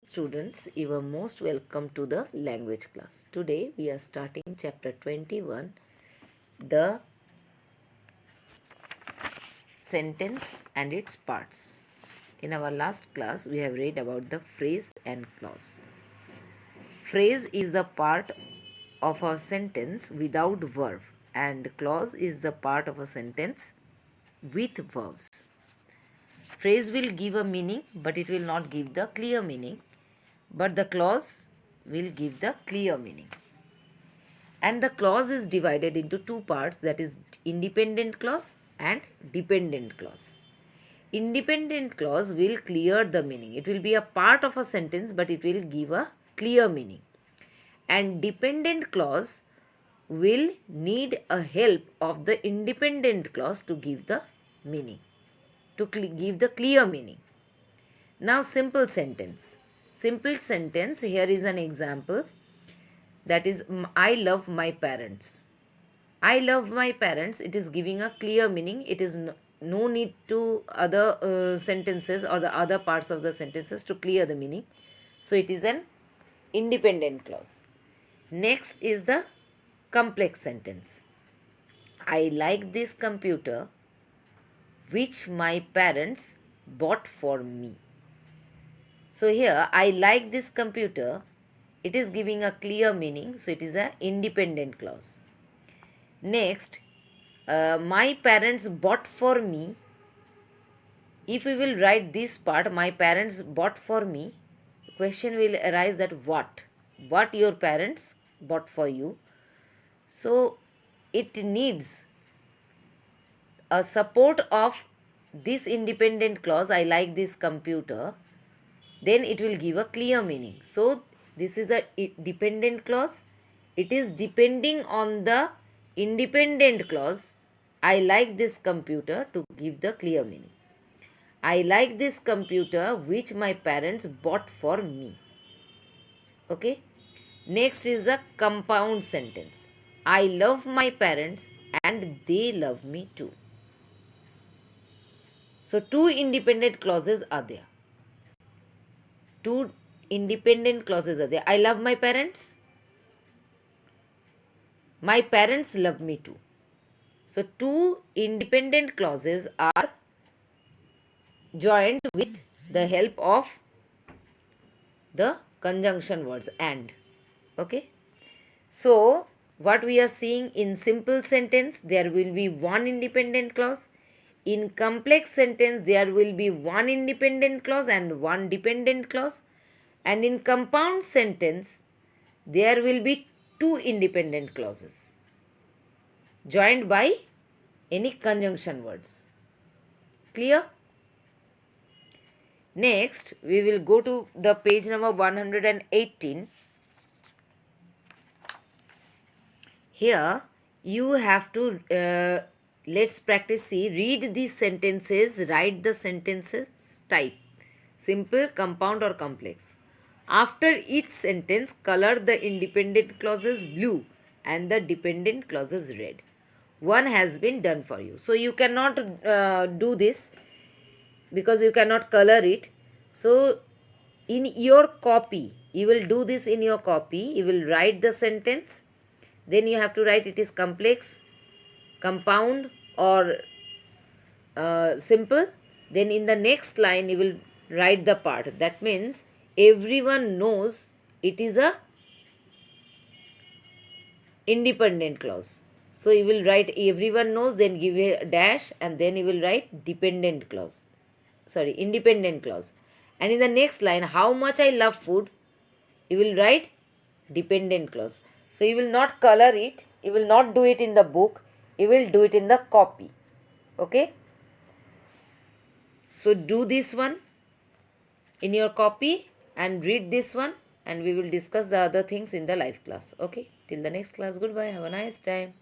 Students, you are most welcome to the language class. Today we are starting chapter 21, the sentence and its parts. In our last class, we have read about the phrase and clause. Phrase is the part of a sentence without verb, and clause is the part of a sentence with verbs. Phrase will give a meaning, but it will not give the clear meaning. But the clause will give the clear meaning. And the clause is divided into two parts, that is independent clause and dependent clause. Independent clause will clear the meaning. It will be a part of a sentence, but it will give a clear meaning. And dependent clause will need a help of the independent clause to give the meaning, to give the clear meaning. Now simple sentence. Simple sentence, here is an example, that is, I love my parents. I love my parents, it is giving a clear meaning. It is no need to other sentences or the other parts of the sentences to clear the meaning. So it is an independent clause. Next is the complex sentence. I like this computer which my parents bought for me. So here, I like this computer, it is giving a clear meaning, so it is an independent clause. Next, my parents bought for me. If we will write this part, my parents bought for me, question will arise that what? What your parents bought for you? So it needs a support of this independent clause, I like this computer, then it will give a clear meaning. So this is a dependent clause. It is depending on the independent clause, I like this computer, to give the clear meaning. I like this computer which my parents bought for me. Okay. Next is a compound sentence. I love my parents and they love me too. So two independent clauses are there. Two independent clauses are there. I love my parents. My parents love me too. So two independent clauses are joined with the help of the conjunction words and. Okay. So what we are seeing in simple sentence, there will be one independent clause. In complex sentence, there will be one independent clause and one dependent clause. And in compound sentence, there will be two independent clauses joined by any conjunction words. Clear? Next, we will go to the page number 118. Here, you have to, let's practice, see, read these sentences, write the sentences, type. Simple, compound or complex. After each sentence, color the independent clauses blue and the dependent clauses red. One has been done for you. So you cannot do this because you cannot color it. So in your copy, you will do this in your copy. You will write the sentence. Then you have to write it is complex, compound or simple. Then in the next line, you will write the part. That means everyone knows it is a independent clause. So you will write everyone knows, then give a dash, and then you will write independent clause. And in the next line, how much I love food, you will write dependent clause. So you will not color it, you will not do it in the book, you will do it in the copy. Okay. So do this one in your copy and read this one, and we will discuss the other things in the live class. Okay. Till the next class, goodbye. Have a nice time.